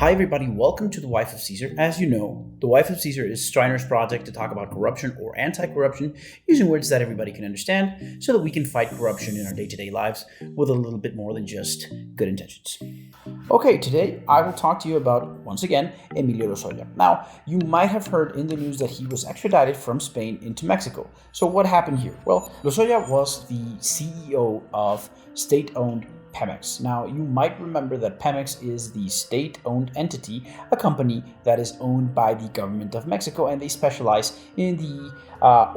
Hi everybody, welcome to The Wife of Caesar. As you know, The Wife of Caesar is Steiner's project to talk about corruption or anti-corruption using words that everybody can understand so that we can fight corruption in our day-to-day lives with a little bit more than just good intentions. Okay, today I will talk to you about, once again, Emilio Lozoya. Now, you might have heard in the news that he was extradited from Spain into Mexico. So what happened here? Well, Lozoya was the CEO of state-owned Pemex. Now, you might remember that Pemex is the state-owned entity, a company that is owned by the government of Mexico, and they specialize in the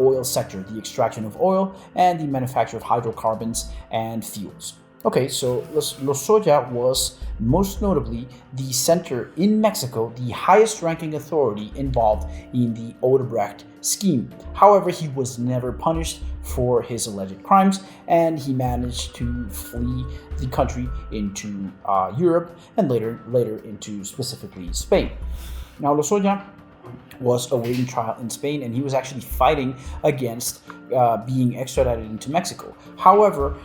oil sector, the extraction of oil and the manufacture of hydrocarbons and fuels. Okay, so Lozoya was most notably the center in Mexico, the highest ranking authority involved in the Odebrecht scheme. However, he was never punished for his alleged crimes, and he managed to flee the country into Europe and later into specifically Spain. Now, Lozoya was awaiting trial in Spain, and he was actually fighting against being extradited into Mexico. However,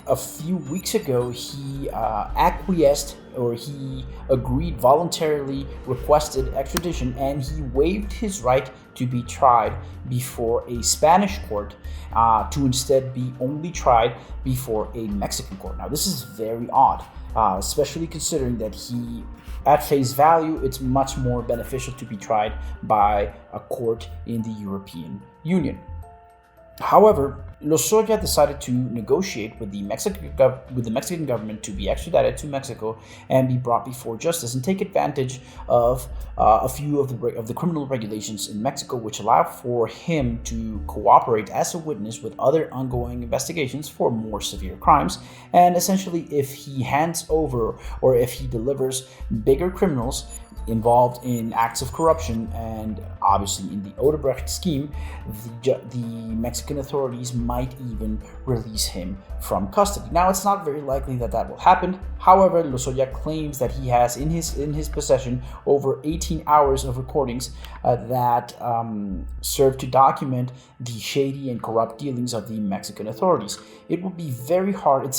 a few weeks ago, he acquiesced, or he agreed, voluntarily requested extradition, and he waived his right to be tried before a Spanish court to instead be only tried before a Mexican court. Now, this is very odd, especially considering that at face value, it's much more beneficial to be tried by a court in the European Union. However, Lozoya decided to negotiate with the Mexican government to be extradited to Mexico and be brought before justice, and take advantage of a few of the criminal regulations in Mexico, which allow for him to cooperate as a witness with other ongoing investigations for more severe crimes. And essentially, if he hands over or if he delivers bigger criminals involved in acts of corruption and obviously in the Odebrecht scheme, the Mexican authorities might even release him from custody. Now, it's not very likely that will happen. However, Lozoya claims that he has in his possession over 18 hours of recordings that serve to document the shady and corrupt dealings of the Mexican authorities. It's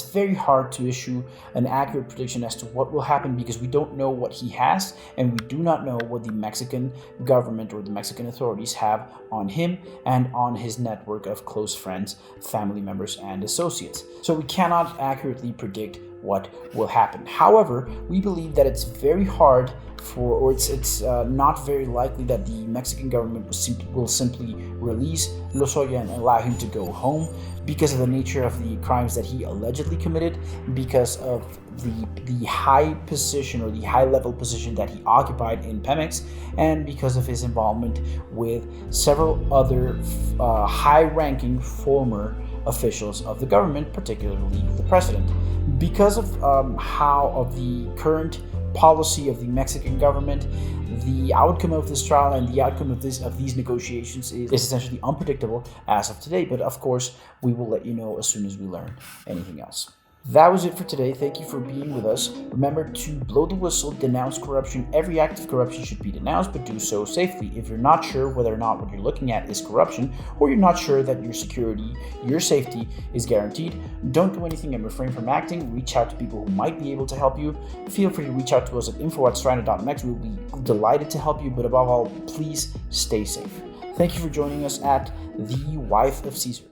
very hard to issue an accurate prediction as to what will happen, because we don't know what he has, and we do not know what the Mexican government or the Mexican authorities have on him and on his network of close friends, family members, and associates. So we cannot accurately predict what will happen. However, we believe that it's very hard it's not very likely that the Mexican government will simply release Lozoya and allow him to go home, because of the nature of the crimes that he allegedly committed, because of the high position or the high level position that he occupied in Pemex, and because of his involvement with several other high-ranking former officials of the government, particularly the president. Because of the current policy of the Mexican government, the outcome of this trial and the outcome of these negotiations is essentially unpredictable as of today. But of course, we will let you know as soon as we learn anything else. That was it for today. Thank you for being with us. Remember to blow the whistle, denounce corruption. Every act of corruption should be denounced, but do so safely. If you're not sure whether or not what you're looking at is corruption, or you're not sure that your security, your safety is guaranteed, don't do anything and refrain from acting. Reach out to people who might be able to help you. Feel free to reach out to us at info@stranded.mex. We'll be delighted to help you, but above all, please stay safe. Thank you for joining us at The Wife of Caesar.